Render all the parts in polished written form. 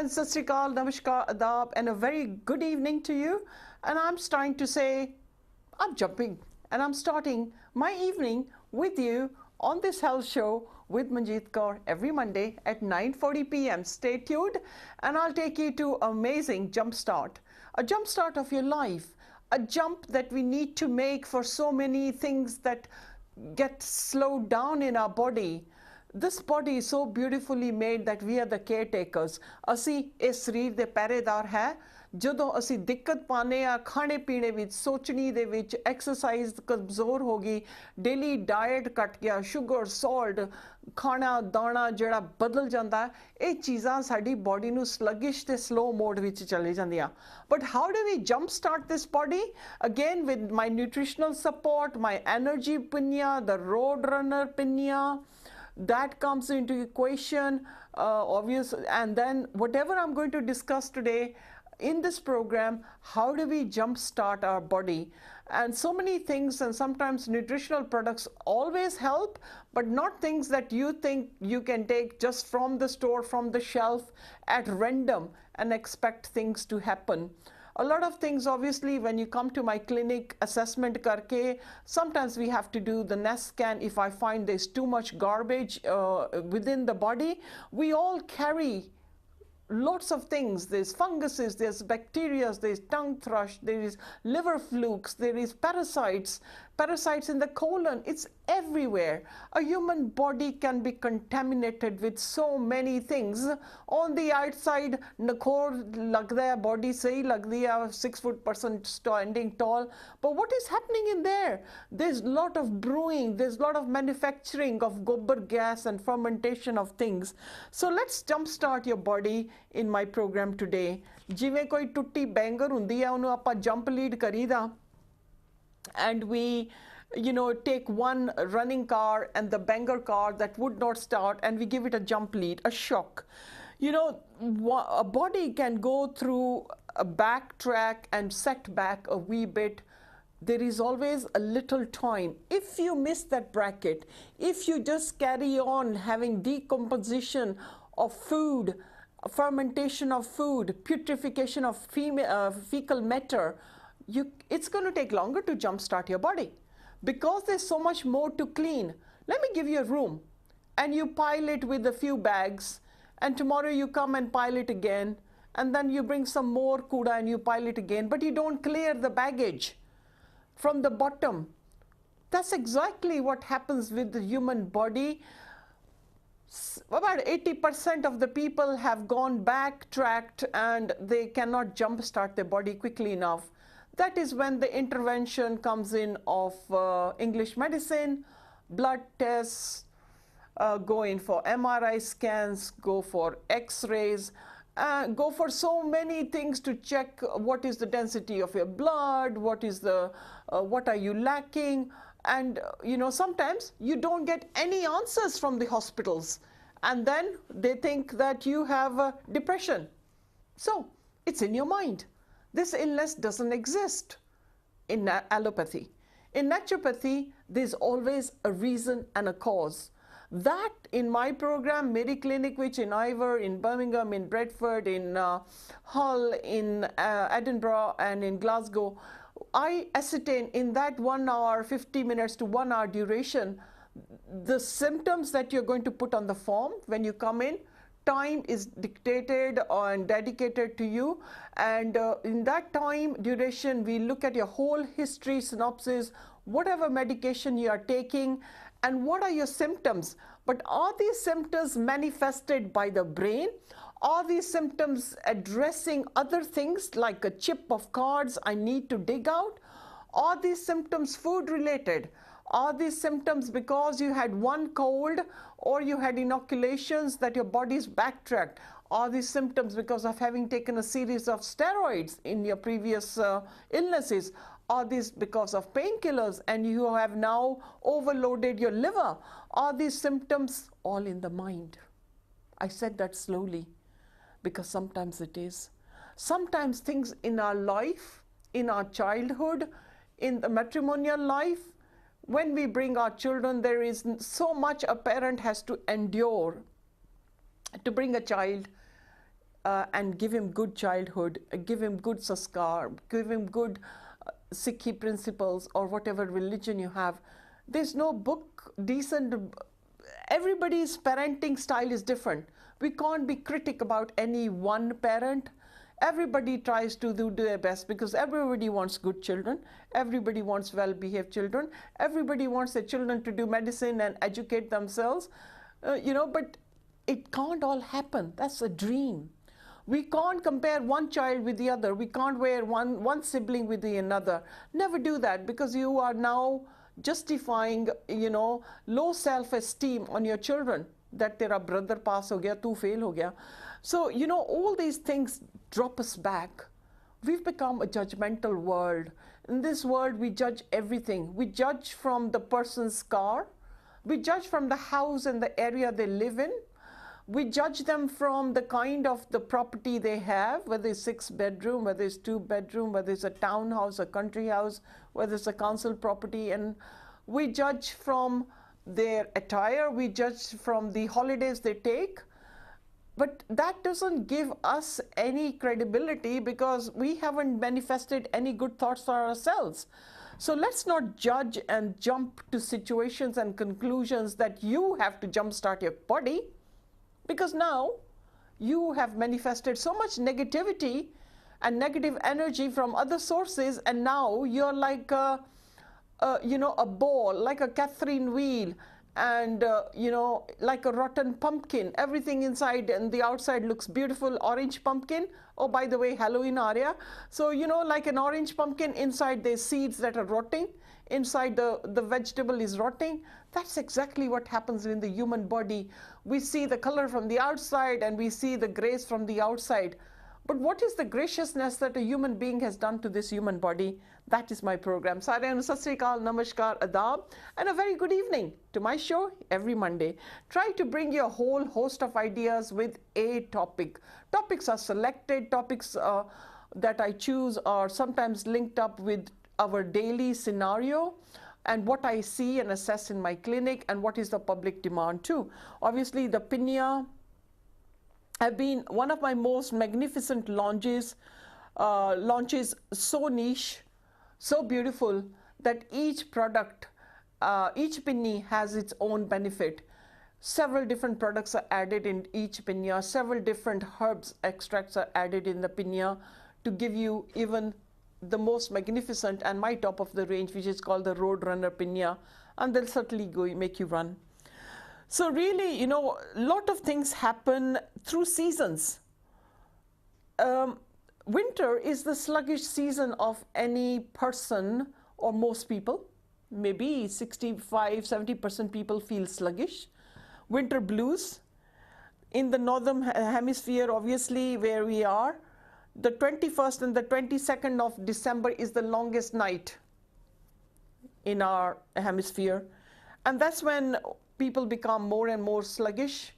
Sat Sri Akal, Namaskar, Adab, and a very good evening to you. And I'm starting to say, I'm jumping and I'm starting my evening with you on this health show with Manjeet Kaur every Monday at 9:40 p.m. Stay tuned and I'll take you to amazing jumpstart, a jumpstart of your life, a jump that we need to make for so many things that get slowed down in our body. This body is so beautifully made that we are the caretakers. ਅਸੀਂ ਇਸ ਸਰੀਰ ਦੇ ਪਹਿਰੇਦਾਰ ਹੈ। ਜਦੋਂ ਅਸੀਂ ਦਿੱਕਤ ਪਾਉਂਦੇ ਆ ਖਾਣੇ ਪੀਣੇ ਵਿੱਚ, ਸੋਚਣੀ ਦੇ ਵਿੱਚ, ਐਕਸਰਸਾਈਜ਼ ਕਮਜ਼ੋਰ ਹੋ ਗਈ, ਡੇਲੀ ਡਾਇਟ ਘਟ ਗਿਆ, ਸ਼ੂਗਰ, ਸਾਲਟ, ਖਾਣਾ ਦਾਣਾ ਜਿਹੜਾ ਬਦਲ ਜਾਂਦਾ, ਇਹ ਚੀਜ਼ਾਂ ਸਾਡੀ ਬੋਡੀ ਨੂੰ ਸਲੱਗਿਸ਼ ਤੇ ਸਲੋ ਮੋਡ ਵਿੱਚ ਚਲੇ ਜਾਂਦੀਆਂ। But how do we jumpstart this body? Again, with my nutritional support, my energy pinya, the road runner pinya, that comes into equation, obvious. And then whatever I'm going to discuss today in this program, how do we jumpstart our body? And so many things, and sometimes nutritional products always help, but not things that you think you can take just from the store, from the shelf at random and expect things to happen. A lot of things, obviously, when you come to my clinic, assessment karke, sometimes we have to do the nest scan if I find there's too much garbage within the body. We all carry lots of things. There's funguses, there's bacteria, there's tongue thrush, there is liver flukes, there is parasites in the colon. It's everywhere. A human body can be contaminated with so many things. On the outside, nakhor lagda hai, body sahi lagdi hai, 6 foot person standing tall. But what is happening in there? There's a lot of brewing, there's a lot of manufacturing of gobar gas and fermentation of things. So let's jumpstart your body in my program today. ਜਿਵੇਂ ਕੋਈ ਟੁੱਟੀ ਬੈਂਗਰ ਹੁੰਦੀ ਹੈ, ਉਹਨੂੰ ਆਪਾਂ jump lead ਕਰੀਦਾ, and we take one running car and the banger car that would not start, and we give it a jump lead, a shock. A body can go through a backtrack and set back a wee bit. There is always a little time. If you miss that bracket, if you just carry on having decomposition of food, fermentation of food, putrefaction of fecal matter, it's going to take longer to jumpstart your body because there's so much more to clean. Let me give you a room and you pile it with a few bags, and tomorrow you come and pile it again, and then you bring some more kuda and you pile it again, but you don't clear the baggage from the bottom. That's exactly what happens with the human body. About 80% of the people have gone backtracked and they cannot jumpstart their body quickly enough. That is when the intervention comes in of English medicine, blood tests, go in for MRI scans, go for X-rays, go for so many things to check what is the density of your blood, what are you lacking, and sometimes you don't get any answers from the hospitals, and then they think that you have depression. So it's in your mind. This illness doesn't exist in allopathy. In naturopathy, there's always a reason and a cause. That in my program, Mary Clinic, which in Ivor, in Birmingham, in Bradford, in Hull, in Edinburgh, and in Glasgow, I ascertain in that 1 hour, 50 minutes to 1 hour duration, the symptoms that you're going to put on the form when you come in. Time is dictated and dedicated to you, and in that time duration we look at your whole history, synopsis, whatever medication you are taking, and what are your symptoms. But are these symptoms manifested by the brain? Are these symptoms addressing other things like a chip of cards I need to dig out? Are these symptoms food related? Are these symptoms because you had one cold or you had inoculations that your body's backtracked? Are these symptoms because of having taken a series of steroids in your previous illnesses? Are these because of painkillers and you have now overloaded your liver? Are these symptoms all in the mind? I said that slowly because sometimes it is. Sometimes things in our life, in our childhood, in the matrimonial life, when we bring our children, there is so much a parent has to endure to bring a child. and give him good childhood, give him good sanskar, give him good Sikhi principles or whatever religion you have. There's no book decent. Everybody's parenting style is different. We can't be critic about any one parent. Everybody tries to do their best because everybody wants good children. Everybody wants well-behaved children. Everybody wants their children to do medicine and educate themselves. But it can't all happen. That's a dream. We can't compare one child with the other. We can't wear one sibling with the another. Never do that, because you are now justifying, low self-esteem on your children, that tera brother pass ho gaya, tu fail ho gaya. So, all these things drop us back. We've become a judgmental world. In this world, we judge everything. We judge from the person's car. We judge from the house and the area they live in. We judge them from the kind of the property they have, whether it's 6-bedroom, whether it's 2-bedroom, whether it's a townhouse, a country house, whether it's a council property. And we judge from their attire, we judge from the holidays they take. But that doesn't give us any credibility, because we haven't manifested any good thoughts for ourselves. So let's not judge and jump to situations and conclusions that you have to jumpstart your body. Because now you have manifested so much negativity and negative energy from other sources, and now you're like a ball, like a Catherine wheel, and like a rotten pumpkin. Everything inside and the outside looks beautiful, orange pumpkin. Oh, by the way, Halloween area. So, like an orange pumpkin, inside there's seeds that are rotting. Inside the vegetable is rotting. That's exactly what happens in the human body. We see the color from the outside and we see the grace from the outside. But what is the graciousness that a human being has done to this human body? That is my program. Saaryan Sat Sri Akal, Namaskar, Adab, and a very good evening to my show every Monday. Try to bring you a whole host of ideas with a topic. Topics are selected, topics that I choose are sometimes linked up with our daily scenario and what I see and assess in my clinic, and what is the public demand too. Obviously, the Pinya have been one of my most magnificent launches so niche, so beautiful, that each product, each pinni has its own benefit. Several different products are added in each pinya. Several different herbs extracts are added in the pinya to give you even the most magnificent and my top of the range, which is called the Roadrunner Pinya, and they'll certainly make you run. So really, a lot of things happen through seasons. Winter is the sluggish season of any person or most people. Maybe 65–70% people feel sluggish. Winter blues. In the northern hemisphere, obviously, where we are, the 21st and the 22nd of December is the longest night in our hemisphere. And that's when people become more and more sluggish.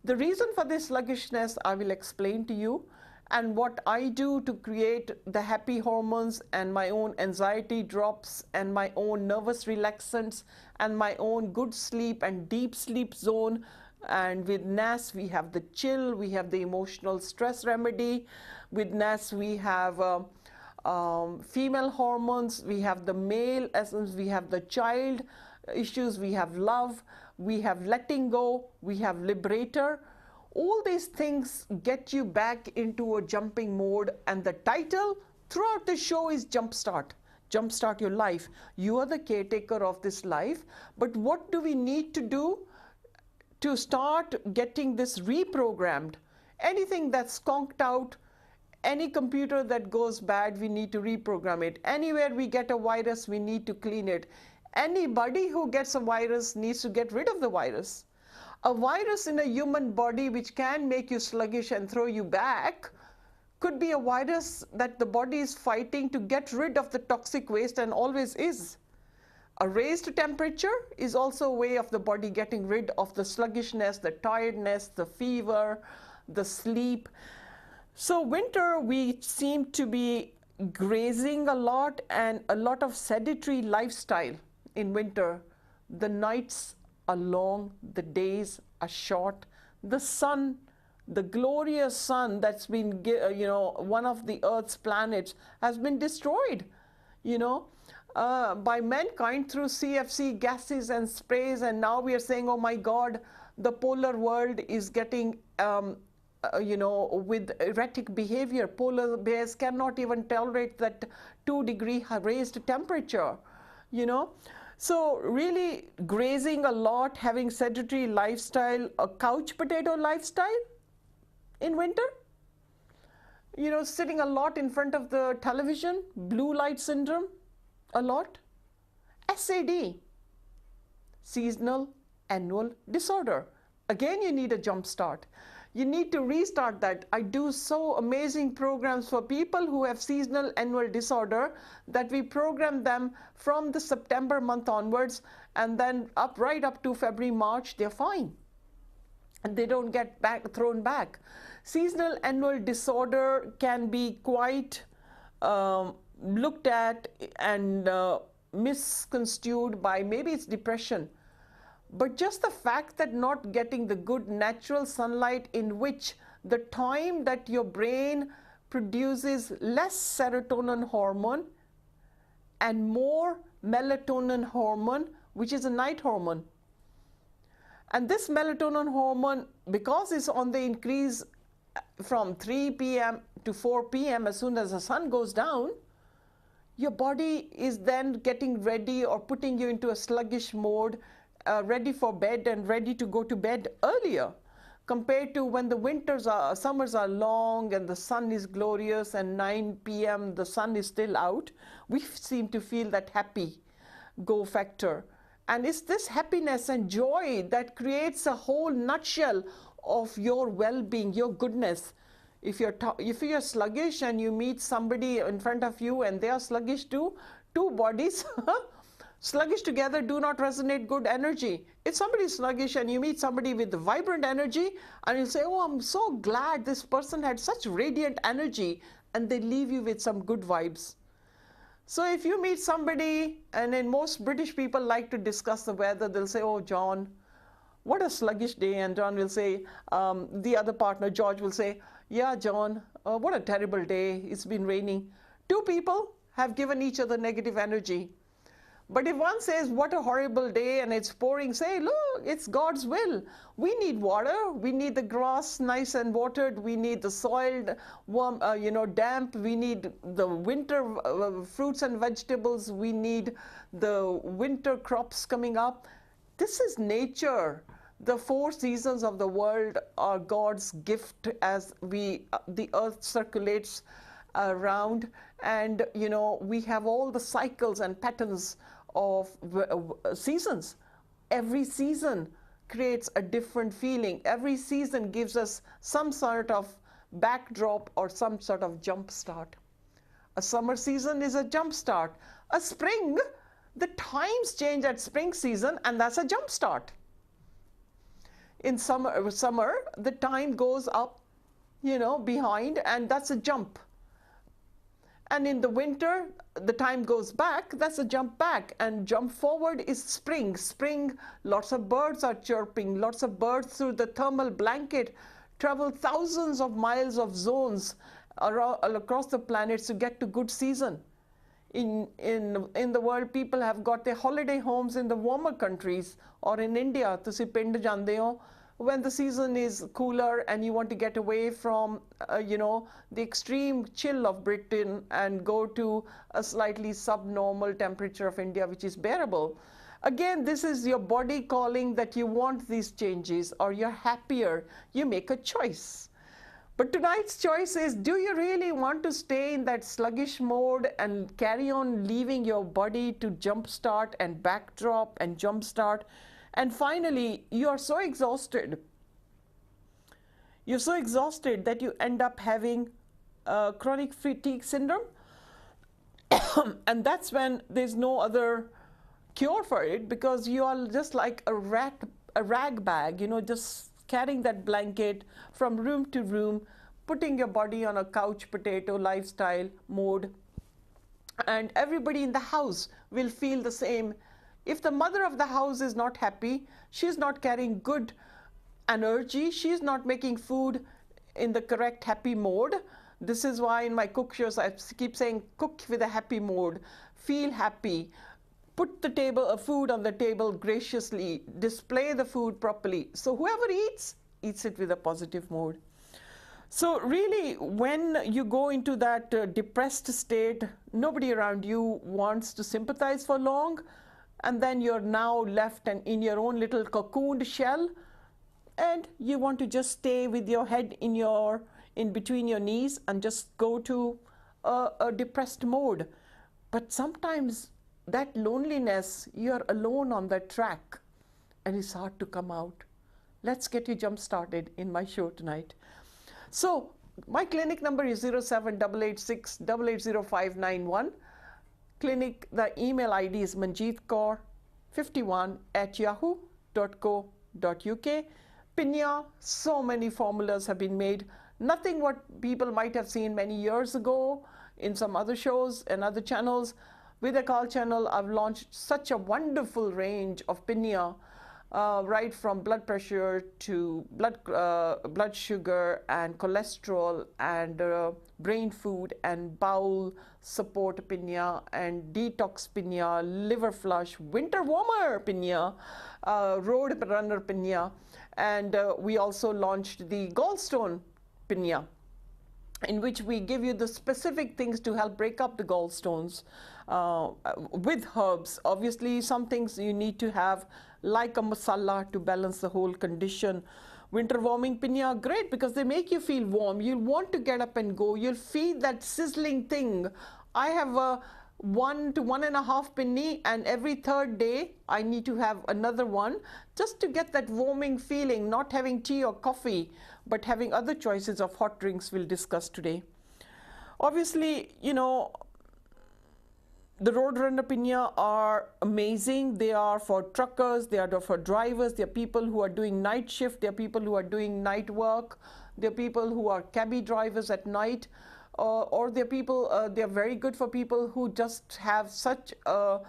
The reason for this sluggishness I will explain to you, and what I do to create the happy hormones and my own anxiety drops and my own nervous relaxants and my own good sleep and deep sleep zone. And with NAS we have the chill, we have the emotional stress remedy. With NAS we have female hormones, we have the male essence, we have the child issues, we have love, we have letting go, we have liberator. All these things get you back into a jumping mode, and the title throughout the show is Jumpstart. Jumpstart your life. You are the caretaker of this life, but what do we need to do to start getting this reprogrammed? Anything that's conked out, any computer that goes bad, we need to reprogram it. Anywhere we get a virus, we need to clean it. Anybody who gets a virus needs to get rid of the virus. A virus in a human body which can make you sluggish and throw you back could be a virus that the body is fighting to get rid of the toxic waste, and always is. A raised temperature is also a way of the body getting rid of the sluggishness, the tiredness, the fever, the sleep. So winter, we seem to be grazing a lot and a lot of sedentary lifestyle in winter. The nights are long, the days are short, the sun The glorious sun that's been, one of the Earth's planets has been destroyed, by mankind through CFC gases and sprays. And now we are saying, oh my God, the polar world is getting, with erratic behavior. Polar bears cannot even tolerate that 2-degree raised temperature, So really grazing a lot, having sedentary lifestyle, a couch potato lifestyle in winter, sitting a lot in front of the television, blue light syndrome, a lot. SAD, seasonal annual disorder. Again, you need a jump start. You need to restart that. I do so amazing programs for people who have seasonal annual disorder that we program them from the September month onwards, and then right up to February, March, they're fine. And they don't get thrown back. Seasonal annual disorder can be quite looked at and misconstrued by maybe it's depression. But just the fact that not getting the good natural sunlight, in which the time that your brain produces less serotonin hormone and more melatonin hormone, which is a night hormone. And this melatonin hormone, because it's on the increase from 3 p.m. to 4 p.m. as soon as the sun goes down, your body is then getting ready or putting you into a sluggish mode, ready for bed and ready to go to bed earlier, compared to when the summers are long and the sun is glorious and 9 p.m. the sun is still out. We seem to feel that happy go factor. And it's this happiness and joy that creates a whole nutshell of your well-being, your goodness. If you're sluggish and you meet somebody in front of you and they are sluggish too, two bodies sluggish together do not resonate good energy. If somebody is sluggish and you meet somebody with vibrant energy, and you say, oh, I'm so glad this person had such radiant energy, and they leave you with some good vibes. So if you meet somebody, and then most British people like to discuss the weather, they'll say, oh, John, what a sluggish day. And John will say, the other partner, George, will say, yeah, John, what a terrible day. It's been raining. Two people have given each other negative energy. But if one says, what a horrible day, and it's pouring, say, look, it's God's will. We need water. We need the grass nice and watered. We need the soil warm, damp. We need the winter fruits and vegetables. We need the winter crops coming up. This is nature. The 4 seasons of the world are God's gift as the earth circulates around. And, we have all the cycles and patterns of seasons. Every season creates a different feeling. Every season gives us some sort of backdrop or some sort of jump start. A summer season is a jump start. A spring, the times change at spring season, and that's a jump start. In summer, the time goes up, behind, and that's a jump. And in the winter, the time goes back, that's a jump back. And jump forward is spring. Spring, lots of birds are chirping. Lots of birds through the thermal blanket travel thousands of miles of zones across the planet to get to good season. In the world, people have got their holiday homes in the warmer countries, or in India, ਤੁਸੀਂ ਪਿੰਡ ਜਾਂਦੇ ਹੋ, when the season is cooler and you want to get away from, the extreme chill of Britain and go to a slightly subnormal temperature of India, which is bearable. Again, this is your body calling that you want these changes, or you're happier. You make a choice. But tonight's choice is, do you really want to stay in that sluggish mode and carry on leaving your body to jumpstart and backdrop and jumpstart? And finally, you are so exhausted. You're so exhausted that you end up having chronic fatigue syndrome. And that's when there's no other cure for it, because you are just like a rag bag, just carrying that blanket from room to room, putting your body on a couch potato lifestyle mode. And everybody in the house will feel the same. If the mother of the house is not happy, she's not carrying good energy, she's not making food, in the correct happy mode. This is why in my cook shows I keep saying cook with a happy mode, feel happy, put the table food on the table graciously, display the food properly. So whoever eats it with a positive mode. So really, when you go into that depressed state, nobody around you wants to sympathize for long, and then you're now left and in your own little cocooned shell, and you want to just stay with your head in between your knees and just go to a depressed mode. But sometimes that loneliness, you're alone on that track, and it's hard to come out. Let's get you jump started in my show tonight. So my clinic number is 07886 880591. Clinic, the email ID is manjeetkaur51@yahoo.co.uk. Pinya, so many formulas have been made. Nothing what people might have seen many years ago in some other shows and other channels. With the Call channel, I've launched such a wonderful range of pinya, right from blood pressure to blood sugar and cholesterol and brain food and bowel support pinya and detox pinya, liver flush, winter warmer pinya, road runner pinya, and we also launched the gallstone pinya, in which we give you the specific things to help break up the gallstones with herbs. Obviously, some things you need to have, like a masala, to balance the whole condition. Winter warming pinya, great, because they make you feel warm. You'll want to get up and go. You'll feel that sizzling thing. I have a 1 to 1.5 pinni, and every third day I need to have another one just to get that warming feeling, not having tea or coffee, but having other choices of hot drinks we'll discuss today. Obviously, you know, the Roadrunner pinya are amazing. They are for truckers, they are for drivers, they are people who are doing night shift, they are people who are doing night work, they are people who are cabbie drivers at night, or they are people, they are very good for people who just have such a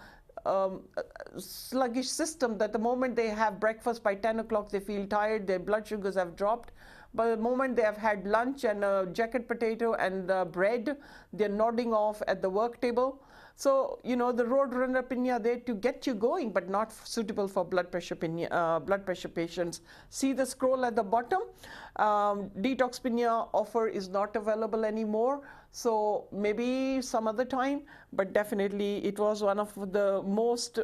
sluggish system that the moment they have breakfast by 10 o'clock they feel tired, their blood sugars have dropped. But the moment they have had lunch and a jacket potato and bread, they're nodding off at the work table. So, you know, the Roadrunner pinya, there to get you going, but not suitable for blood pressure patients. See the scroll at the bottom? Detox pinya offer is not available anymore. So maybe some other time, but definitely it was one of the most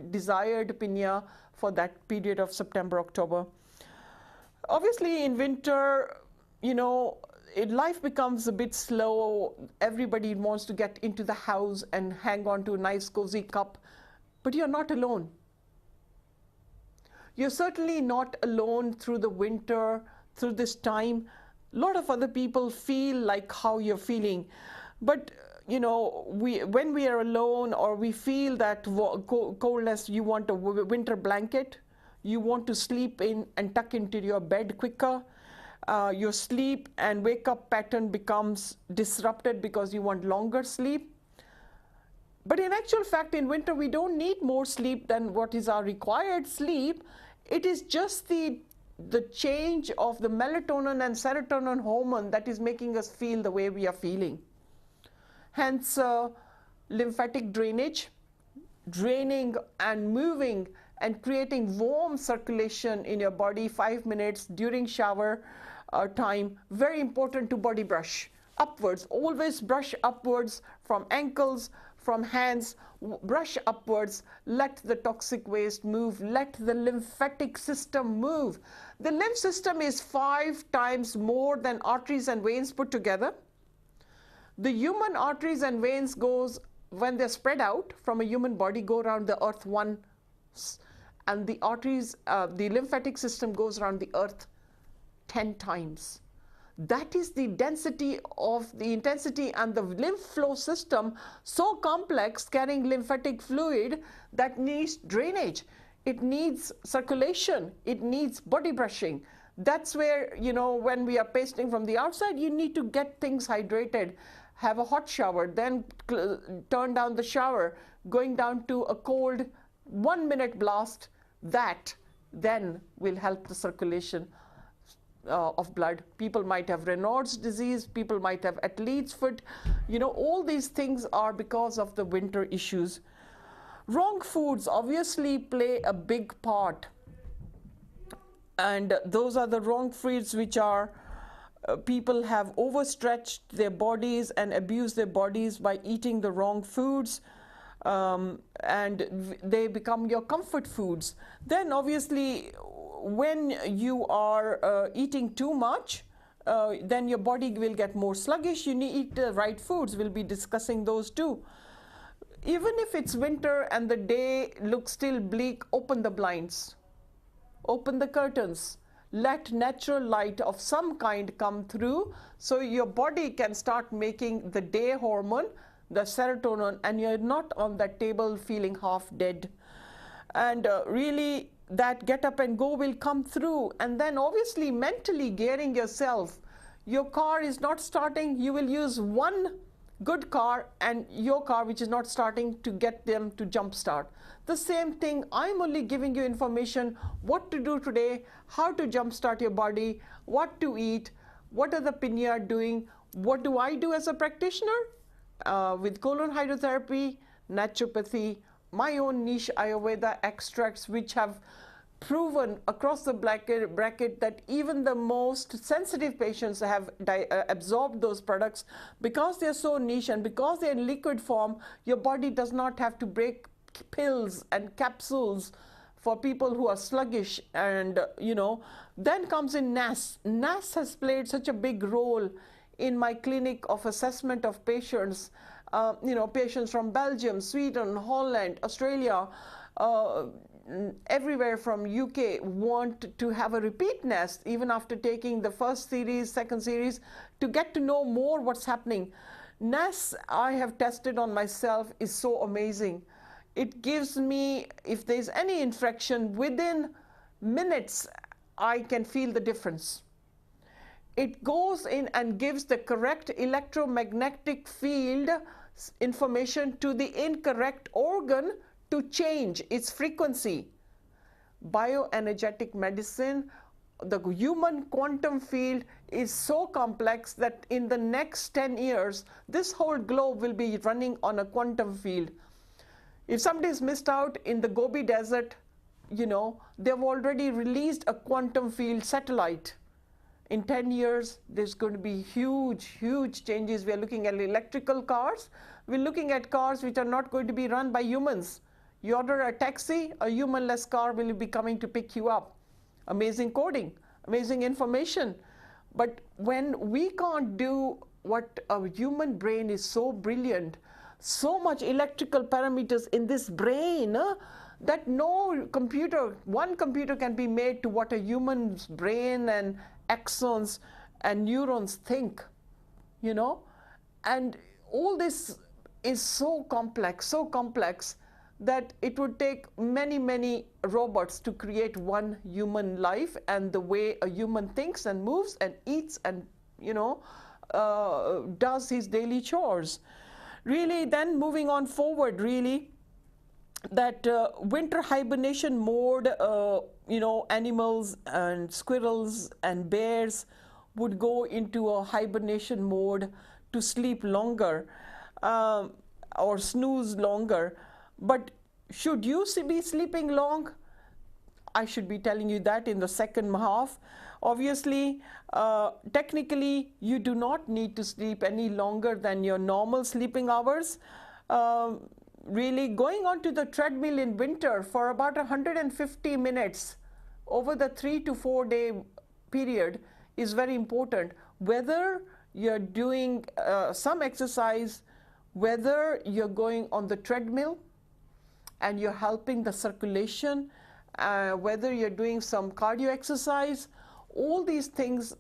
desired pinya for that period of September, October. Obviously, in winter, you know, life becomes a bit slow. Everybody wants to get into the house and hang on to a nice cozy cup, but you're not alone. You're certainly not alone through the winter, through this time. A lot of other people feel like how you're feeling, but you know, when we are alone or we feel that coldness, you want a winter blanket. You want to sleep in and tuck into your bed quicker. Your sleep and wake up pattern becomes disrupted because you want longer sleep. But in actual fact, in winter, we don't need more sleep than what is our required sleep. It is just the change of the melatonin and serotonin hormone that is making us feel the way we are feeling. Hence, lymphatic drainage, draining and moving and creating warm circulation in your body 5 minutes during shower time. Very important to body brush upwards. Always brush upwards from ankles, from hands. Brush upwards. Let the toxic waste move. Let the lymphatic system move. The lymph system is 5 times more than arteries and veins put together. The human arteries and veins goes, when they're spread out from a human body, go around the earth once, and the arteries, the lymphatic system goes around the earth 10 times. That is the density of the intensity and the lymph flow system, so complex, carrying lymphatic fluid, that needs drainage. It needs circulation. It needs body brushing. That's where, you know, when we are pasting from the outside, you need to get things hydrated. Have a hot shower, then turn down the shower, going down to a cold 1 minute blast. That then will help the circulation. of blood. People might have Raynaud's disease, people might have athlete's foot. You know, all these things are because of the winter issues. Wrong foods obviously play a big part, and those are the wrong foods which are people have overstretched their bodies and abused their bodies by eating the wrong foods, and they become your comfort foods. Then obviously when you are eating too much, then your body will get more sluggish. You need to eat the right foods. We'll be discussing those too. Even if it's winter and the day looks still bleak, open the blinds, open the curtains, let natural light of some kind come through so your body can start making the day hormone, the serotonin, and you're not on that table feeling half dead. And really that get up and go will come through. And then obviously mentally gearing yourself. Your car is not starting, you will use one good car and your car which is not starting to get them to jump start. The same thing, I'm only giving you information what to do today, how to jumpstart your body, what to eat, what are the Pinya doing, what do I do as a practitioner with colon hydrotherapy, naturopathy, my own niche Ayurveda extracts which have proven across the bracket that even the most sensitive patients have absorbed those products because they're so niche and because they're in liquid form. Your body does not have to break pills and capsules for people who are sluggish. And then comes in NAS. NAS has played such a big role in my clinic of assessment of patients. Patients from Belgium, Sweden, Holland, Australia, everywhere from UK want to have a repeat NAS even after taking the first series, second series, to get to know more what's happening. NAS I have tested on myself is so amazing. It gives me, if there's any infection, within minutes I can feel the difference. It goes in and gives the correct electromagnetic field information to the incorrect organ to change its frequency. Bioenergetic medicine, the human quantum field is so complex that in the next 10 years, this whole globe will be running on a quantum field. If somebody's missed out in the Gobi Desert, they've already released a quantum field satellite. In 10 years, there's going to be huge, huge changes. We are looking at electrical cars. We're looking at cars which are not going to be run by humans. You order a taxi, a humanless car will be coming to pick you up. Amazing coding, amazing information. But when we can't do what a human brain is so brilliant, so much electrical parameters in this brain, that no computer, one computer can be made to what a human's brain and axons and neurons think, and all this is so complex that it would take many, many robots to create one human life and the way a human thinks and moves and eats and, does his daily chores. Really, then moving on forward, really, that winter hibernation mode, animals and squirrels and bears would go into a hibernation mode to sleep longer or snooze longer. But should you be sleeping long? I should be telling you that in the second half. Obviously, technically, you do not need to sleep any longer than your normal sleeping hours. Really, going onto the treadmill in winter for about 150 minutes over the 3 to 4 day period is very important. Whether you're doing some exercise, whether you're going on the treadmill and you're helping the circulation, whether you're doing some cardio exercise, all these things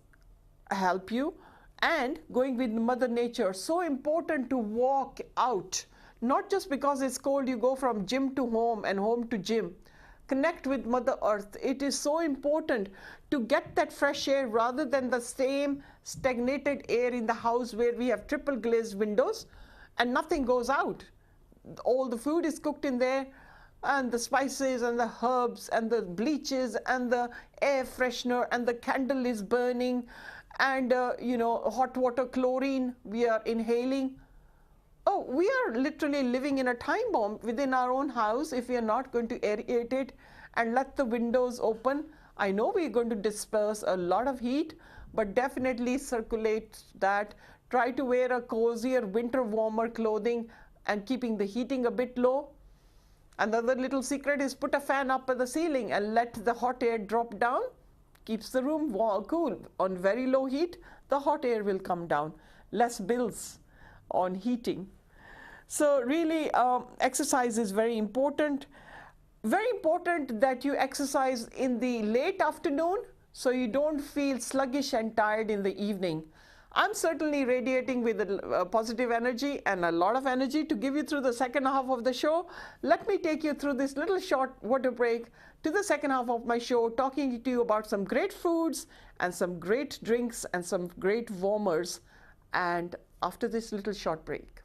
help you. And going with Mother Nature, so important to walk out. Not just because it's cold, you go from gym to home and home to gym. Connect with Mother Earth. It is so important to get that fresh air rather than the same stagnated air in the house where we have triple glazed windows and nothing goes out. All the food is cooked in there. and the spices and the herbs and the bleaches and the air freshener, and the candle is burning, and hot water chlorine we are inhaling. Oh, we are literally living in a time bomb within our own house if we are not going to aerate it and let the windows open. I know we're going to disperse a lot of heat, but definitely circulate that. Try to wear a cozier, winter warmer clothing and keeping the heating a bit low. Another little secret is put a fan up at the ceiling and let the hot air drop down. Keeps the room cool. On very low heat, the hot air will come down. Less bills on heating. So really, exercise is very important. Very important that you exercise in the late afternoon so you don't feel sluggish and tired in the evening. I'm certainly radiating with a positive energy and a lot of energy to give you through the second half of the show. Let me take you through this little short water break to the second half of my show, talking to you about some great foods and some great drinks and some great warmers, and after this little short break.